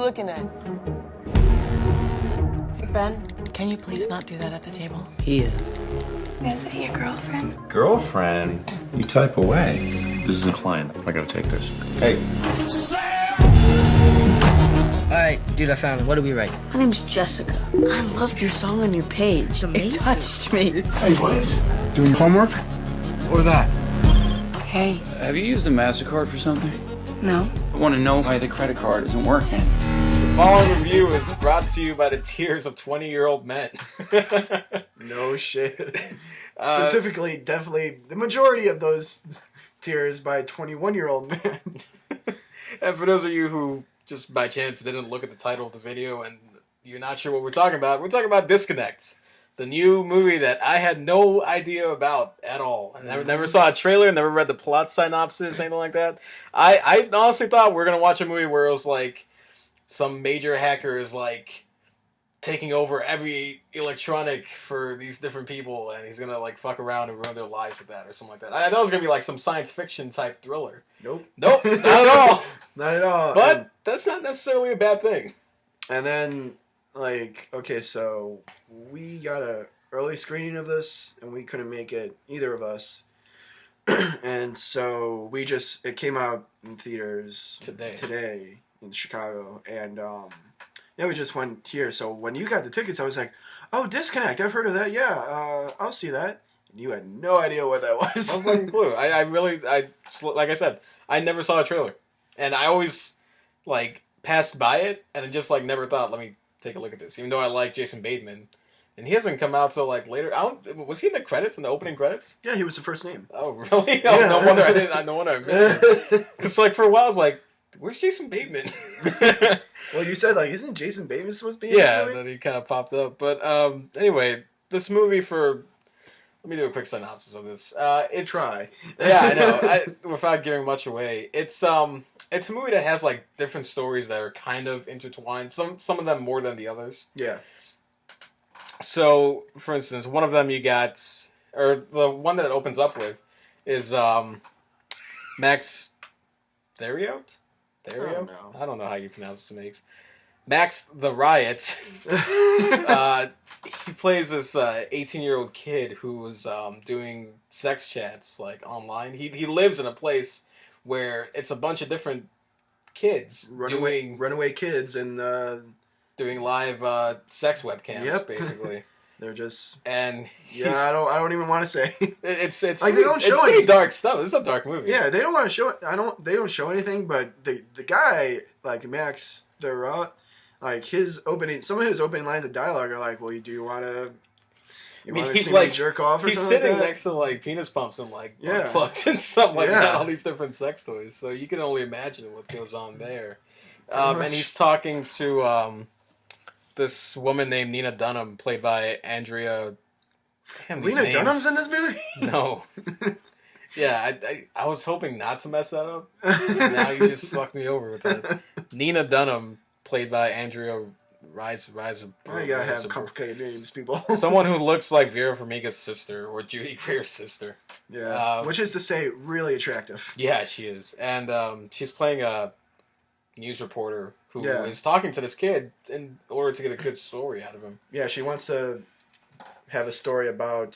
looking at? Ben, can you please not do that at the table? He is. Is it your girlfriend? Girlfriend? You type away. This is a client. I gotta take this. Hey. Alright, dude, I found it. What do we write? My name's Jessica. I loved your song on your page. It touched me. Hey, boys. Doing homework? Or that? Hey. Have you used a MasterCard for something? No. I want to know why the credit card isn't working. The following review is brought to you by the tears of 20-year-old men. No shit. Specifically, definitely, the majority of those tears by 21-year-old men. And for those of you who just by chance didn't look at the title of the video and you're not sure what we're talking about Disconnect. The new movie that I had no idea about at all. I never saw a trailer, never read the plot synopsis, anything like that. I honestly thought we were going to watch a movie where it was like some major hacker is like taking over every electronic for these different people and he's going to like fuck around and ruin their lives with that or something like that. I thought it was going to be like some science fiction type thriller. Nope, not at all. Not at all. But that's not necessarily a bad thing. And then, like, okay, so we got a early screening of this, and we couldn't make it, either of us. And so it came out in theaters today in Chicago, and yeah, we just went here. So when you got the tickets, I was like, oh, Disconnect, I've heard of that, yeah, I'll see that. And you had no idea what that was. No fucking clue. I like I said, I never saw a trailer. And I always, like, passed by it, and I just, like, never thought, let me take a look at this. Even though I like Jason Bateman. And he hasn't come out till, like, later. Was he in the credits, in the opening credits? Yeah, he was the first name. Oh, really? Oh, yeah. No wonder I missed it. Because, like, for a while, I was like, where's Jason Bateman? Well, you said, like, isn't Jason Bateman supposed to be in yeah, this movie? then he kind of popped up. But, anyway, this movie let me do a quick synopsis of this. Try. Yeah, I know. Without giving much away, it's a movie that has like different stories that are kind of intertwined. Some of them more than the others. Yeah. So, for instance, one of them you got, or the one that it opens up with, is Max Theriot. Oh, no. I don't know how you pronounce this, Max. Max the Riot. He plays this 18-year-old kid who was doing sex chats like online. He lives in a place where it's a bunch of different kids runaway kids and doing live sex webcams. Yep. Basically. They're just and I don't even want to say it's like pretty, they don't show it's pretty dark stuff. This is a dark movie. Yeah, they don't want to show it. They don't show anything, but the guy like Max the like some of his opening lines of dialogue are like, well, do you want to? He's like jerk off. Or he's something sitting like that? next to like penis pumps and like Yeah. plugs and stuff like Yeah. that. All these different sex toys. So you can only imagine what goes on there. And he's talking to this woman named Nina Dunham, played by Andrea. Damn, these Lena names. Dunham's in this movie? No. Yeah, I was hoping not to mess that up. Now you just fucked me over with that. Nina Dunham, played by Andrea Riseborough. You gotta have complicated names, people. Someone who looks like Vera Farmiga's sister or Judy Greer's sister. Yeah, which is to say, really attractive. Yeah, she is. And she's playing a news reporter who is talking to this kid in order to get a good story out of him. Yeah, she wants to have a story about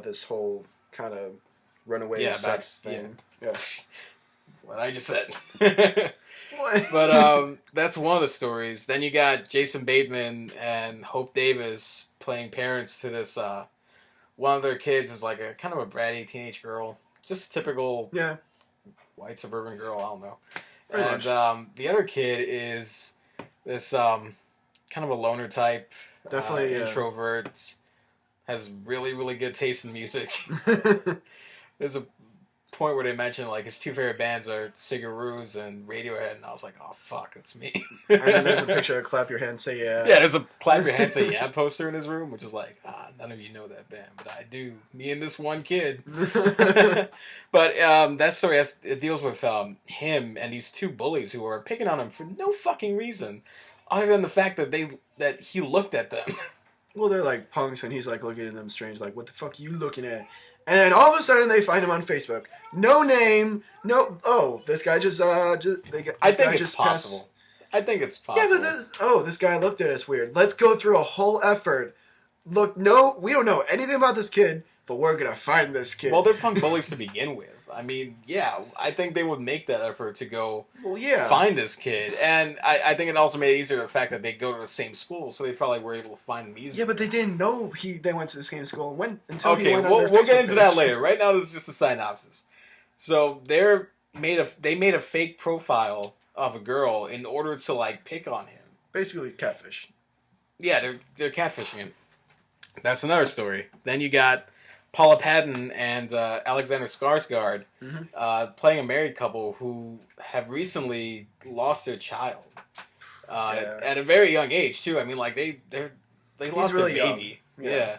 this whole kind of runaway sex thing. Yeah. What I just said. What? But that's one of the stories. Then you got Jason Bateman and Hope Davis playing parents to this. One of their kids is like a kind of a bratty teenage girl, just typical white suburban girl. I don't know. And the other kid is this kind of a loner type, definitely introvert, has really really good taste in music. There's a point where they mention like his two favorite bands are Sigaroos and Radiohead, and I was like, oh fuck, that's me. And then there's a picture of Clap Your Hands Say Yeah. Yeah, there's a Clap Your Hands Say Yeah poster in his room, which is like, none of you know that band, but I do. Me and this one kid. But that story it deals with him and these two bullies who are picking on him for no fucking reason, other than the fact that he looked at them. Well, they're like punks, and he's like looking at them strange, like, what the fuck are you looking at? And then all of a sudden they find him on Facebook. No name, no. Oh, this guy just. I think it's possible. I think it's possible. Yeah, but this guy looked at us weird. Let's go through a whole effort. Look, no, we don't know anything about this kid, but we're gonna find this kid. Well, they're punk bullies to begin with. I mean, yeah, I think they would make that effort to go find this kid. And I think it also made it easier the fact that they go to the same school, so they probably were able to find him easily. Yeah, but they didn't know they went to the same school until okay, he went we'll get into that later. Right now, this is just a synopsis. So they made a fake profile of a girl in order to like pick on him. Basically, catfish. Yeah, they're catfishing him. That's another story. Then you got Paula Patton and Alexander Skarsgård playing a married couple who have recently lost their child at a very young age too. I mean, like they lost their baby. Yeah.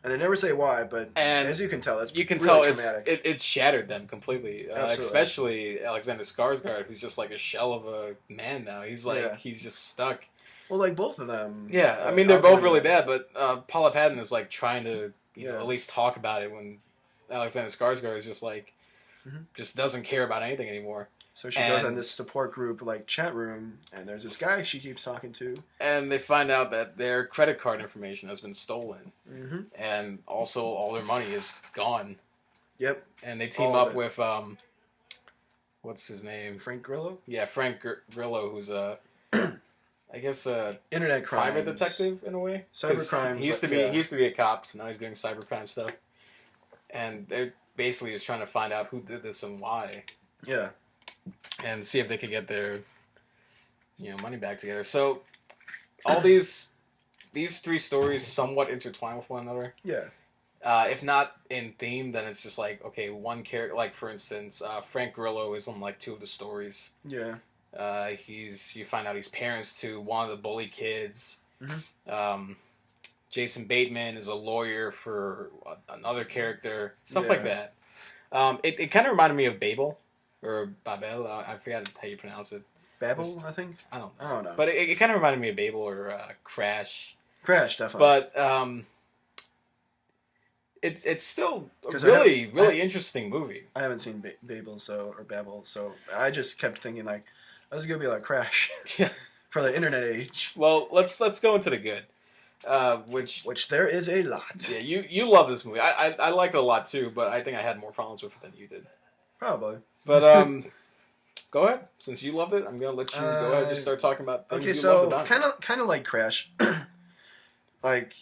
And they never say why, but as you can tell, it's traumatic. It shattered them completely. Especially Alexander Skarsgård, who's just like a shell of a man now. He's like he's just stuck. Well, like both of them. Yeah, I mean they're both really bad, but Paula Patton is like trying to you know, at least talk about it when Alexander Skarsgård is just like just doesn't care about anything anymore. So she goes on this support group like chat room, and there's this guy she keeps talking to, and they find out that their credit card information has been stolen, and also all their money is gone. Yep. And they team up with what's his name? Frank Grillo. Yeah, Frank Grillo, who's I guess internet crimes. Private detective in a way. Cyber crimes. He used to be a cop, so now he's doing cybercrime stuff. And they're basically just trying to find out who did this and why. Yeah. And see if they could get their money back together. So all these three stories somewhat intertwine with one another. Yeah. If not in theme, then it's just like, okay, one character, like for instance, Frank Grillo is on like two of the stories. Yeah. You find out he's parents to one of the bully kids. Jason Bateman is a lawyer for another character. Stuff like that. It kind of reminded me of Babel or Babel. I forgot how you pronounce it. Babel, I think. I don't know. But it kind of reminded me of Babel or Crash. Crash, definitely. But it's still a really interesting movie. I haven't seen Babel or Babel, so I just kept thinking like, oh, this is gonna be like Crash. Yeah. For the internet age. Well, let's go into the good. Which there is a lot. Yeah, you love this movie. I like it a lot too, but I think I had more problems with it than you did. Probably. But go ahead. Since you love it, I'm gonna let you go ahead and just start talking about things you loved about it. Kind of like Crash. Like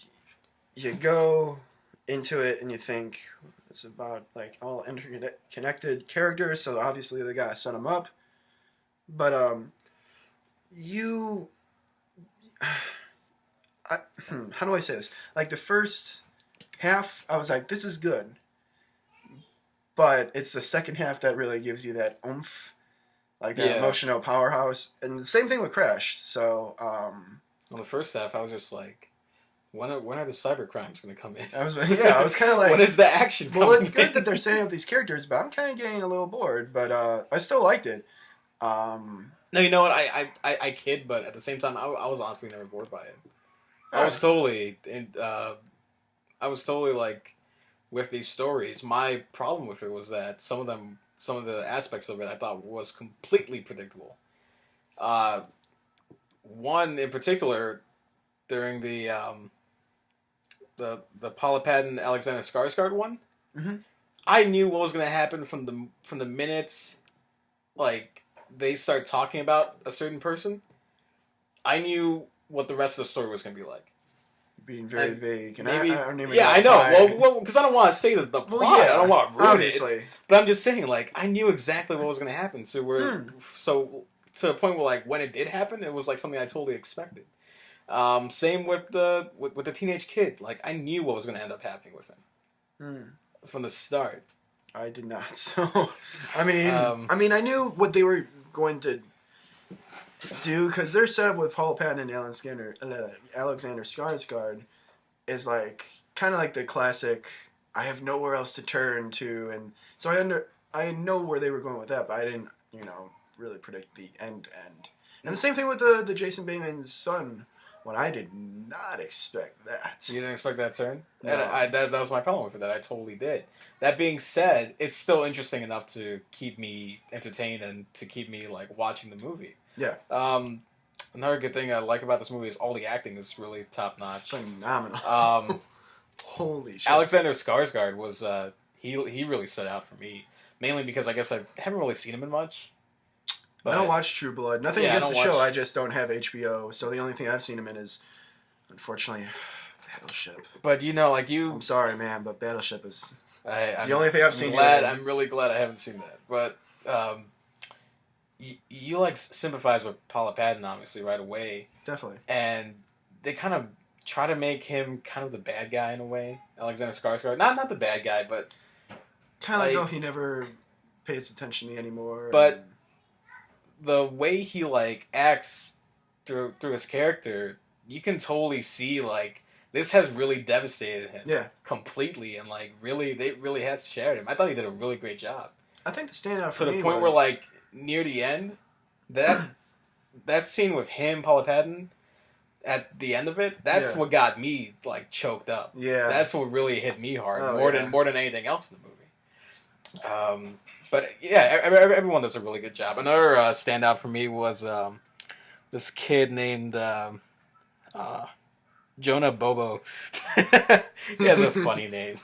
you go into it and you think it's about like all interconnected characters, so obviously they gotta set them up. But how do I say this? Like the first half, I was like, this is good. But it's the second half that really gives you that oomph, like that emotional powerhouse. And the same thing with Crash. So, well, the first half, I was just like, when are the cyber crimes going to come in? I was kind of like, when is the action coming Well, it's good that they're setting up these characters, but I'm kind of getting a little bored. But I still liked it. No, you know what? I kid, but at the same time, I was honestly never bored by it. I was totally like with these stories. My problem with it was that some of the aspects of it I thought was completely predictable. One in particular, during the Paula Patton Alexander Skarsgård one, I knew what was going to happen from the minutes like they start talking about a certain person. I knew what the rest of the story was going to be like. Being very vague. And maybe, I don't even I know. Well, because I don't want to say the plot. Well, I don't want to ruin it. But I'm just saying, like, I knew exactly what was going to happen. So so to the point where, like, when it did happen, it was like something I totally expected. Same with the teenage kid. Like, I knew what was going to end up happening with him from the start. I did not. So, I mean, I knew what they were going to do because their setup with Paul Patton and Alexander Skarsgård is like kind of like the classic. I have nowhere else to turn to, and so I know where they were going with that, but I didn't, really predict the end. And the same thing with the Jason Bateman's son when I did not expect that. You didn't expect that turn? No. And that was my problem with that. I totally did. That being said, it's still interesting enough to keep me entertained and to keep me like watching the movie. Yeah. Another good thing I like about this movie is all the acting is really top notch. Phenomenal. Holy shit. Alexander Skarsgård was he really stood out for me, mainly because I guess I haven't really seen him in much. I don't watch True Blood. Nothing Yeah, against the I don't show. watch- I just don't have HBO. So the only thing I've seen him in is, unfortunately, Battleship. But you know, like you, I'm sorry, man, but Battleship is I'm the only thing I've seen. I'm really glad I haven't seen that. But you like sympathize with Paula Patton obviously right away, Definitely. and they kind of try to make him kind of the bad guy in a way. Alexander Skarsgård, not the bad guy, but Kind of like, like- oh, he never pays attention to me anymore. But- and- the way he like acts through his character, you can totally see like this has really devastated him. Yeah. Completely, and like they really has shared him. I thought he did a really great job. I think the standout for To me the point was, where like near the end, that scene with him, Paula Patton, at the end of it, that's Yeah. what got me like choked up. Yeah. That's what really hit me hard Oh, more yeah. than anything else in the movie. But yeah, everyone does a really good job. Another standout for me was this kid named Jonah Bobo. He has a funny name.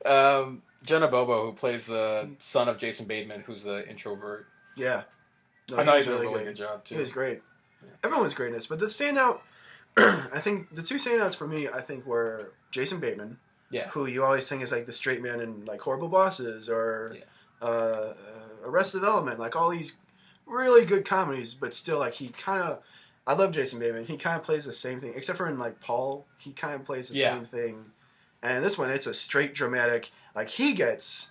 Jonah Bobo, who plays the son of Jason Bateman, who's the introvert. Yeah. No, I thought he was did a really good job too. He was great. Everyone was great in this. But the standout, I think the two standouts for me, I think, were Jason Bateman. Yeah. Who you always think is like the straight man in like Horrible Bosses or Arrested Development, like all these really good comedies, but still like he kind of, I love Jason Bateman. He kind of plays the same thing, except for in like Paul, he kind of plays the same thing. And this one, it's a straight dramatic. Like he gets,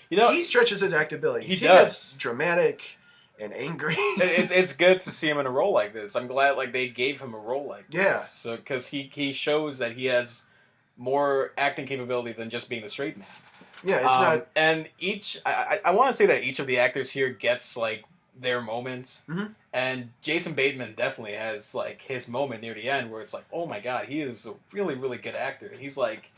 he stretches his actability. He does. Gets dramatic and angry. it's good to see him in a role like this. I'm glad like they gave him a role like this. Yeah. So because he shows that he has more acting capability than just being the straight man. Yeah, it's not. And I want to say that each of the actors here gets like their moments, and Jason Bateman definitely has like his moment near the end where it's like, oh my god, he is a really really good actor, and he's like,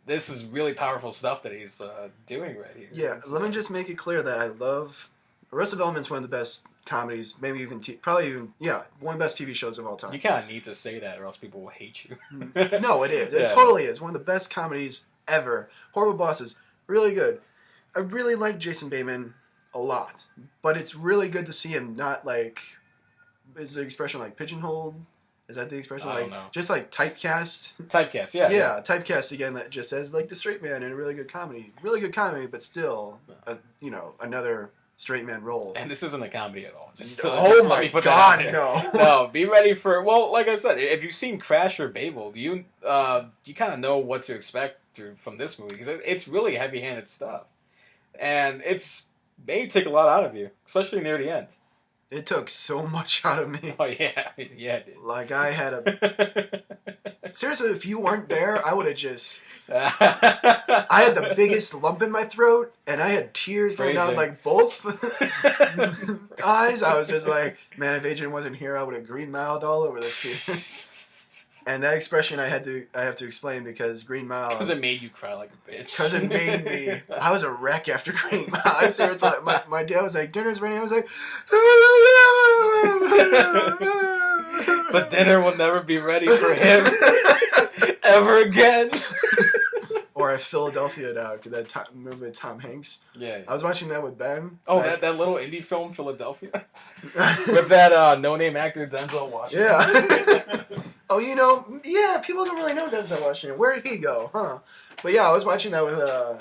this is really powerful stuff that he's doing right here. Yeah, let me just make it clear that I love Arrested Development's one of the best comedies, maybe even probably even one of the best TV shows of all time. You kind of need to say that, or else people will hate you. No, it is. It Yeah. totally is. One of the best comedies ever. Horrible Bosses, really good. I really like Jason Bateman a lot, but it's really good to see him not like. Is the expression like pigeonholed? Is that the expression? I like don't know. just like typecast. Typecast, yeah. Yeah, typecast again. That just says like the straight man in a really good comedy, but still, another straight man role. And this isn't a comedy at all. Just Oh just let my me put God, that out no. there. No, be ready for. Well, like I said, if you've seen Crash or Babel, you kind of know what to expect from this movie because it's really heavy-handed stuff, and it's may take a lot out of you, especially near the end. It took so much out of me. Oh yeah, yeah, it did. Like I had a seriously, if you weren't there, I would have just. I had the biggest lump in my throat, and I had tears running down Crazy. like both eyes. I was just like, man, if Adrian wasn't here, I would have green mouthed all over this kid. And that expression I have to explain because green mouth. Because it made you cry like a bitch. Because it made me. I was a wreck after green mouth. I seriously, my dad was like, dinner's ready. I was like. But dinner will never be ready for him ever again. Or I Philadelphia now, because that movie with Tom Hanks. Yeah. I was watching that with Ben. Oh, that little indie film, Philadelphia? With that no-name actor, Denzel Washington. Yeah. Oh, people don't really know Denzel Washington. Where did he go, huh? But yeah, I was watching that with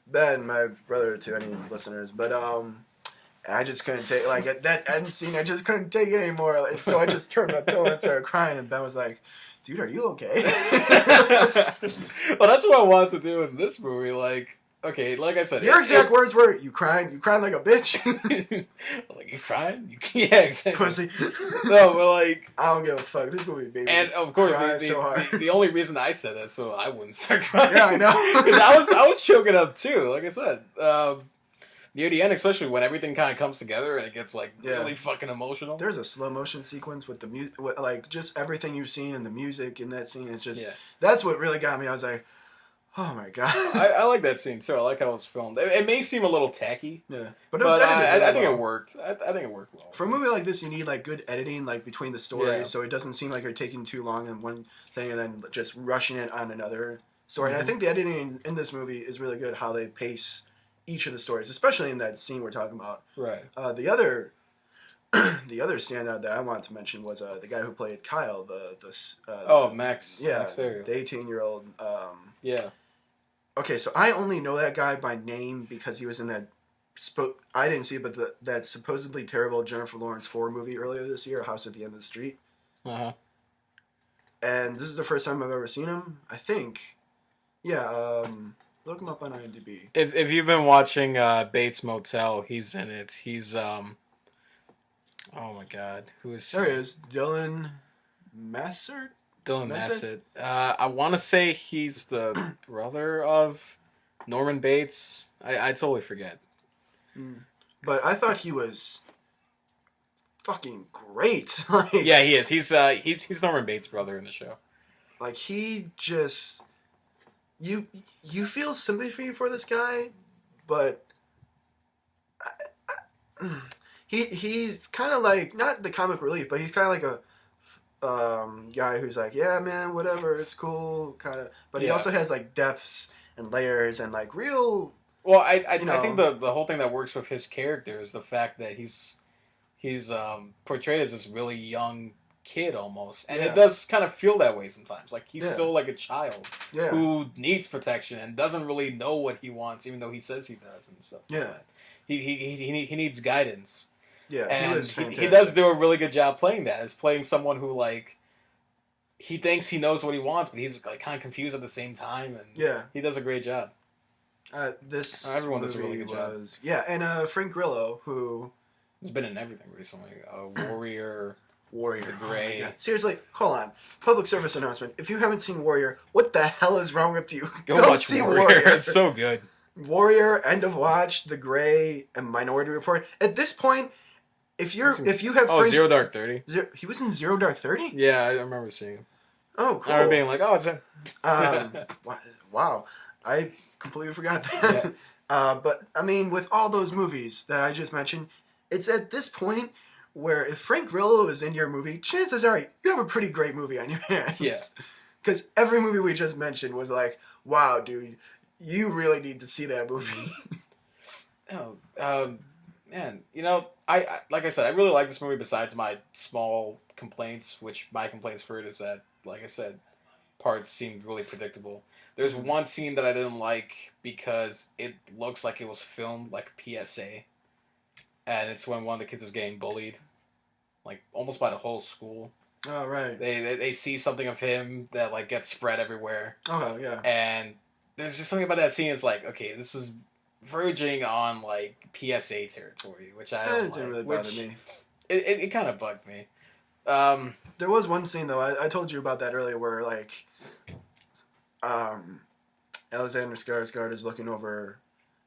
Ben, my brother, to any listeners. But I just couldn't take that end scene. I just couldn't take it anymore. So I just turned my pillow and started crying. And Ben was like, "Dude, are you okay?" Well, that's what I wanted to do in this movie. Like, okay, like I said, Your exact words were, "You crying? You crying like a bitch." Like, you crying? Yeah, exactly. Pussy. No, but like, I don't give a fuck. This movie, baby. and of course, Crying so hard. the only reason I said that so I wouldn't start crying. Yeah, I know. Because I was choking up too. Like I said, Near the end, especially when everything kind of comes together and it gets like Yeah. really fucking emotional. There's a slow motion sequence with the music, like just everything you've seen and the music in that scene. It's just that's what really got me. I was like, oh my god. I like that scene too. I like how it's filmed. It may seem a little tacky. Yeah, but it was I think it worked. I think it worked well. For a movie like this, you need like good editing, like between the stories, Yeah. so it doesn't seem like you're taking too long on one thing and then just rushing it on another story. And I think the editing in this movie is really good. How they pace each of the stories, especially in that scene we're talking about. Right. The other standout that I wanted to mention was the guy who played Kyle. Max. Yeah, Max Stereo. the 18-year-old. Yeah. Okay, so I only know that guy by name because he was in that. I didn't see it, but that supposedly terrible Jennifer Lawrence 4 movie earlier this year, House at the End of the Street. Uh-huh. And this is the first time I've ever seen him, I think. Yeah, look him up on IMDb. If you've been watching Bates Motel, he's in it. He's oh my god, who is There he is, Dylan Massert. Dylan Bassett. I want to say he's the brother of Norman Bates. I totally forget. But I thought he was fucking great. Like, yeah, he is. He's Norman Bates' brother in the show. Like he just you feel sympathy for this guy, but he's kind of like not the comic relief, but he's kind of like a guy who's like, yeah, man, whatever, it's cool, kind of. But he also has like depths and layers and like real. Well, I think the whole thing that works with his character is the fact that he's portrayed as this really young kid almost, and it does kind of feel that way sometimes. Like he's still like a child who needs protection and doesn't really know what he wants, even though he says he does and stuff. Yeah, like he needs guidance. Yeah, and he does do a really good job playing that. As playing someone who like he thinks he knows what he wants, but he's like kind of confused at the same time, and he does a great job. Everyone does a really good job. Yeah, and Frank Grillo, who has been in everything recently. Warrior, The Gray. Oh seriously, hold on. Public service announcement. If you haven't seen Warrior, what the hell is wrong with you? Go watch see Warrior. It's so good. Warrior, End of Watch, The Gray, and Minority Report. At this point, if you have Frank, Zero Dark 30. He was in Zero Dark 30? Yeah, I remember seeing him. Oh, cool. I remember being like, oh, it's him. Wow. I completely forgot that. Yeah. But, I mean, with all those movies that I just mentioned, it's at this point where if Frank Grillo is in your movie, chances are you have a pretty great movie on your hands. Yeah. Because every movie we just mentioned was like, wow, dude, you really need to see that movie. Man, you know, I like I said, I really like this movie besides my small complaints, which my complaints for it is that, like I said, parts seemed really predictable. There's one scene that I didn't like because it looks like it was filmed like a PSA. And it's when one of the kids is getting bullied. Like, almost by the whole school. Oh, right. They see something of him that, like, gets spread everywhere. Oh, yeah. And there's just something about that scene. It's like, okay, this is verging on, like, PSA territory, which I don't like. It didn't really bother me. It kind of bugged me. There was one scene, though, I told you about that earlier, where, like, Alexander Skarsgård is looking over,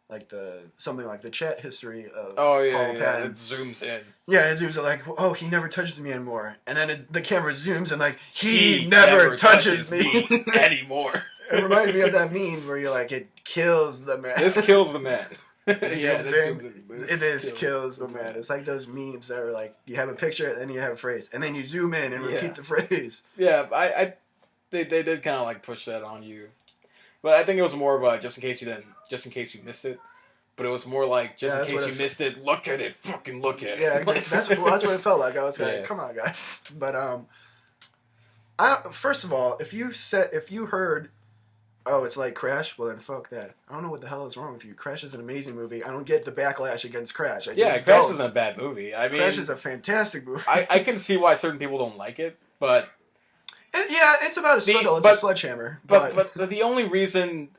like, something like the chat history of Paul Patton. It zooms in. Yeah, it zooms in like, oh, he never touches me anymore. And then the camera zooms and like, he never touches me anymore. It reminded me of that meme where you're like, it kills the man. This kills the man. It kills the man. It's like those memes that are like, you have a picture and then you have a phrase. And then you zoom in and repeat the phrase. Yeah, they did kind of like push that on you. But I think it was more of a just in case you missed it. But it was more like, just in case you missed it, look at it, fucking look at it. Yeah, exactly. That's what it felt like. I was like, come on, guys. But first of all, if you heard, oh, it's like Crash, well then fuck that. I don't know what the hell is wrong with you. Crash is an amazing movie. I don't get the backlash against Crash. Crash isn't a bad movie. I mean, Crash is a fantastic movie. I can see why certain people don't like it, but it's about a swindle. It's a sledgehammer. But the only reason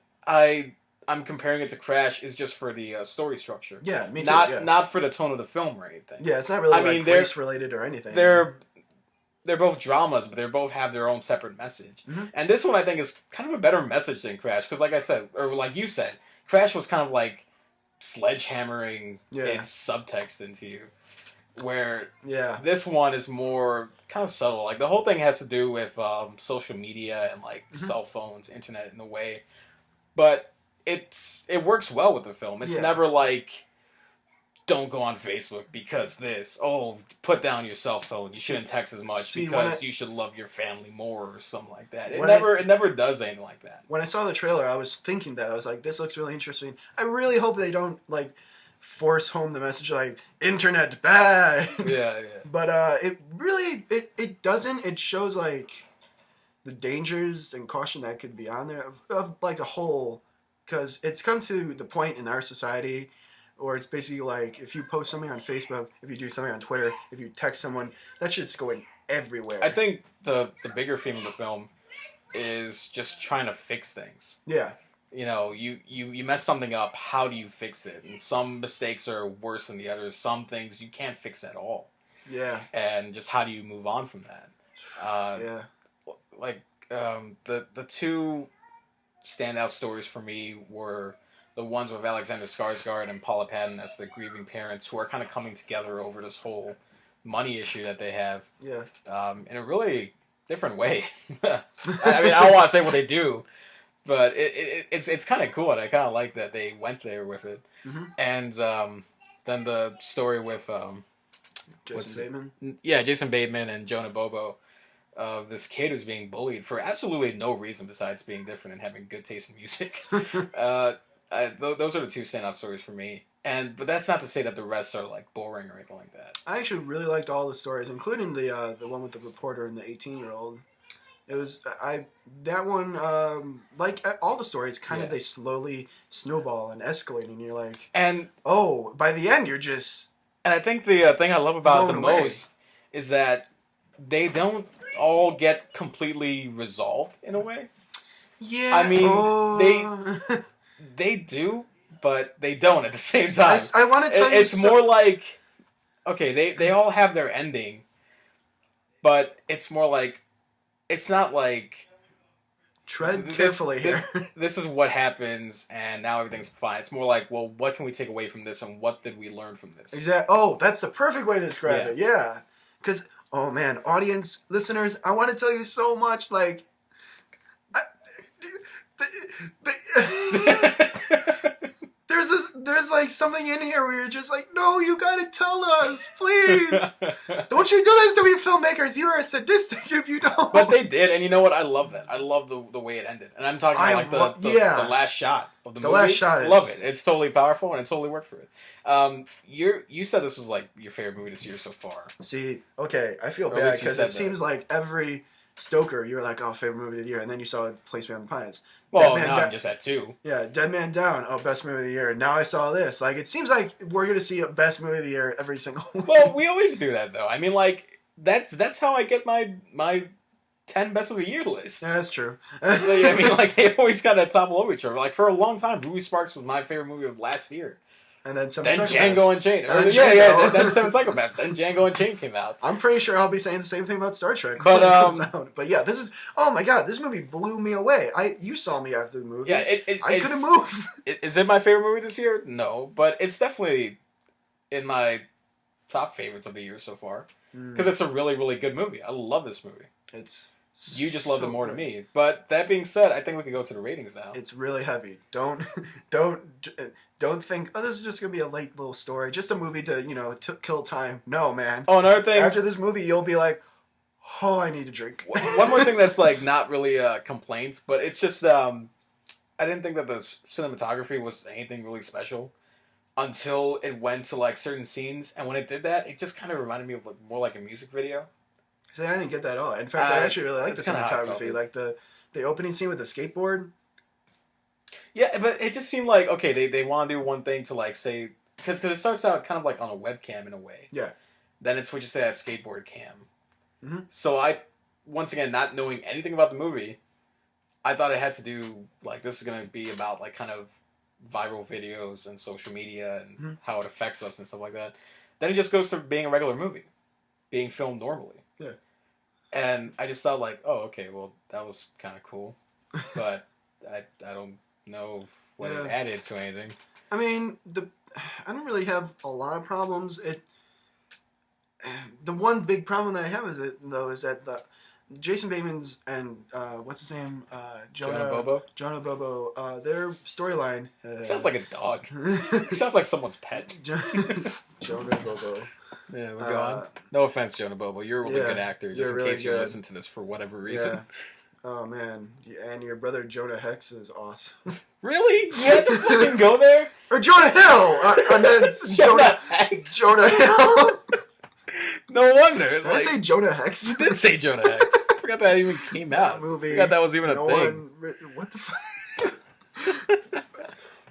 I'm comparing it to Crash is just for the story structure. Yeah, me too. Not for the tone of the film or anything. Yeah, it's not really race related or anything. They're both dramas, but they both have their own separate message. Mm-hmm. And this one I think is kind of a better message than Crash, because like I said, or like you said, Crash was kind of like sledgehammering Yeah. its subtext into you. Where Yeah. this one is more kind of subtle. Like the whole thing has to do with social media and like cell phones, internet in a way, but it works well with the film. It's never like, don't go on Facebook because this. Oh, put down your cell phone. You shouldn't text as much because you should love your family more or something like that. It never does anything like that. When I saw the trailer, I was thinking that I was like, this looks really interesting. I really hope they don't like force home the message like internet bad. Yeah. But it really it doesn't. It shows like the dangers and caution that could be on there of like a whole, because it's come to the point in our society where it's basically like if you post something on Facebook, if you do something on Twitter, if you text someone, that shit's going everywhere. I think the bigger theme of the film is just trying to fix things. Yeah. You know, you mess something up, how do you fix it? And some mistakes are worse than the others. Some things you can't fix at all. Yeah. And just how do you move on from that? Yeah. Like, the two standout stories for me were the ones with Alexander Skarsgård and Paula Patton as the grieving parents who are kind of coming together over this whole money issue that they have. Yeah. In a really different way. I mean, I don't want to say what they do, but it's kind of cool, and I kind of like that they went there with it. Mm-hmm. And then the story with Jason Bateman. Yeah, Jason Bateman and Jonah Bobo, of this kid who's being bullied for absolutely no reason besides being different and having good taste in music. Those are the two standout stories for me. But that's not to say that the rest are like boring or anything like that. I actually really liked all the stories, including the one with the reporter and the 18-year-old. It was that one like all the stories kind of they slowly snowball and escalate, and you're like, and by the end you're just. And I think the thing I love about it the most is that they don't all get completely resolved in a way. Yeah, I mean they do, but they don't at the same time. I want to tell you, it's more like, okay, they all have their ending, but it's more like, it's not like, tread carefully here. This is what happens, and now everything's fine. It's more like, well, what can we take away from this, and what did we learn from this? Exactly. Oh, that's the perfect way to describe it. Yeah, because man, audience, listeners, I want to tell you so much. Like, there's like something in here where you're just like, no, you gotta tell us, please. Don't you do this to me, filmmakers. You are sadistic if you don't. But they did, and you know what? I love that. I love the way it ended. And I'm talking about the last shot of the movie. The last shot I love it. It's totally powerful, and it totally worked for it. You said this was like your favorite movie this year so far. See, okay, I feel bad because it seems like every Stoker, you were like, oh, favorite movie of the year, and then you saw Place Beyond the Pines. Well, now I'm just at 2. Yeah, Dead Man Down, best movie of the year. And now I saw this. Like, it seems like we're going to see a best movie of the year every single one. Well, we always do that, though. I mean, like, that's how I get my 10 best of the year list. Yeah, that's true. I mean, like, they always got to topple over each other. Like, for a long time, Ruby Sparks was my favorite movie of last year. And then Django Unchained. Then Seven Psychopaths. Then Django Unchained came out. I'm pretty sure I'll be saying the same thing about Star Trek. But yeah, this is. Oh my god, this movie blew me away. You saw me after the movie. Yeah, I couldn't move. Is it my favorite movie this year? No, but it's definitely in my top favorites of the year so far because it's a really, really good movie. I love this movie. You just loved it more than me. But that being said, I think we can go to the ratings now. It's really heavy. Don't think, oh, this is just going to be a light little story. Just a movie to, kill time. No, man. Oh, another thing. After this movie, you'll be like, oh, I need a drink. One more thing that's, like, not really complaints, but it's just, I didn't think that the cinematography was anything really special until it went to, like, certain scenes. And when it did that, it just kind of reminded me of more like a music video. See, I didn't get that at all. In fact, I actually really like the cinematography. Like, the opening scene with the skateboard. Yeah, but it just seemed like, okay, they want to do one thing to, like, say... Because it starts out kind of, like, on a webcam in a way. Yeah. Then it switches to that skateboard cam. Mm-hmm. So once again, not knowing anything about the movie, I thought it had to do, like, this is going to be about, like, kind of viral videos and social media and how it affects us and stuff like that. Then it just goes to being a regular movie. Being filmed normally. Yeah. And I just thought, like, oh, okay, well, that was kind of cool. But I don't know what it Yeah. added to anything. I mean, I don't really have a lot of problems. The one big problem that I have is that the Jason Bateman's and what's his name, Jonah Bobo? Jonah Bobo, their storyline Sounds like a dog. It sounds like someone's pet. Jonah Bobo. Yeah, we'll go on. No offense, Jonah Bobo. You're a really good actor, just you're in really case you good. listen to this for whatever reason. Yeah. Oh man, and your brother Jonah Hex is awesome. Really? You had to fucking go there? Or Jonah Hill! And then it's Jonah Hex. Jonah Hill. No wonder. It's Did I say Jonah Hex? You did say Jonah Hex. I forgot that even came out. That movie. I forgot that was even a thing. What the fuck?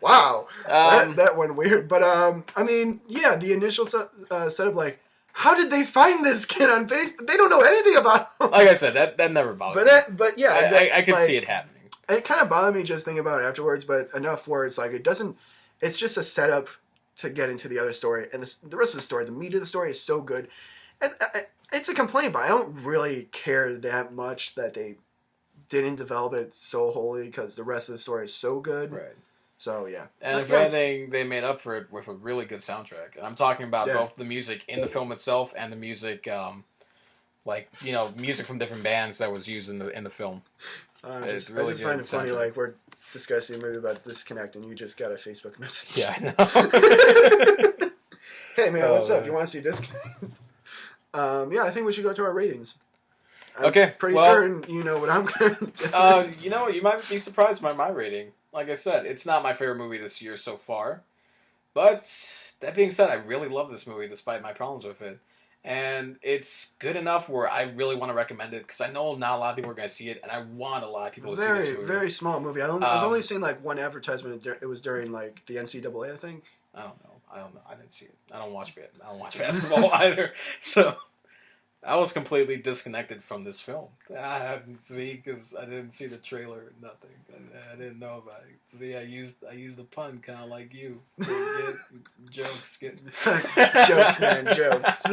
Wow. That went weird. But, I mean, yeah, the initial setup, like, how did they find this kid on Facebook? They don't know anything about him. Like I said, that never bothered me. But yeah, exactly. I can see it happening. It kind of bothered me just thinking about it afterwards, but enough where it's like, it's just a setup to get into the other story. And the rest of the story, the meat of the story is so good. And it's a complaint, but I don't really care that much that they didn't develop it so wholly because the rest of the story is so good. Right. So, yeah. And if anything, they made up for it with a really good soundtrack. And I'm talking about both the music in the film itself and the music, music from different bands that was used in the film. I just find it funny, like, we're discussing a movie about disconnect and you just got a Facebook message. Yeah, I know. Hey, man, what's up? You want to see disconnect? Yeah, I think we should go to our ratings. I'm pretty certain you know what I'm going to do. You know what? You might be surprised by my rating. Like I said, it's not my favorite movie this year so far. But that being said, I really love this movie despite my problems with it. And it's good enough where I really want to recommend it because I know not a lot of people are going to see it, and I want a lot of people to see this movie. Very small movie. I've only seen like one advertisement. It was during like the NCAA, I think. I don't know. I didn't see it. I don't watch basketball either. So I was completely disconnected from this film. I didn't see because I didn't see the trailer or nothing. I didn't know about it. See, I used the pun kind of like you. Jokes. Jokes, man, jokes.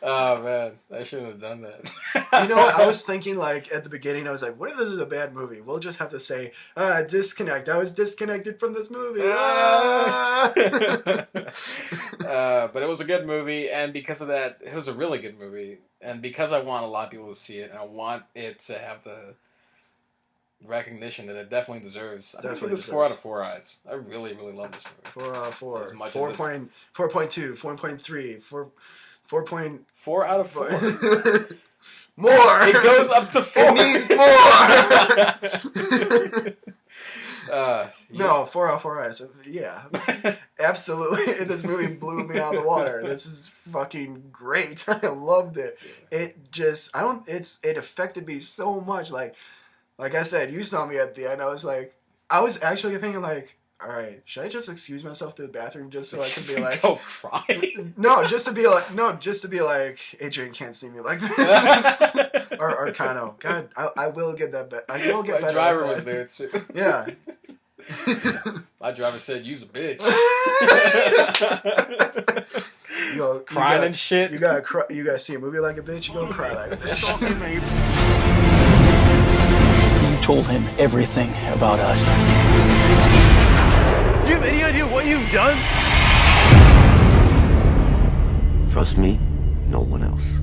Oh man, I shouldn't have done that. You know what? I was thinking like at the beginning. I was like, what if this is a bad movie? We'll just have to say disconnect. I was disconnected from this movie. But it was a good movie, and because of that, it was a really good movie. And because I want a lot of people to see it, and I want it to have the recognition that it definitely deserves, I'm going to give this 4 out of 4 eyes. I really, really love this movie. 4 out of 4. As much 4.2, 4.3, 4 out of 4. More! It goes up to 4. It needs more! No, 4 out of 4 eyes. Yeah. Absolutely. This movie blew me out of the water. This is fucking great. I loved it. It affected me so much. Like I said, you saw me at the end. I was actually thinking like, all right, should I just excuse myself to the bathroom just so I can be like, go cry? just to be like, Adrian can't see me like that. or kind of, God, I will get that better. I will get better. My driver was there too. Yeah. My driver said, "Use a bitch." Crying and shit. You gotta see a movie like a bitch. You gonna cry like a bitch. You told him everything about us. Do you have any idea what you've done? Trust me, no one else.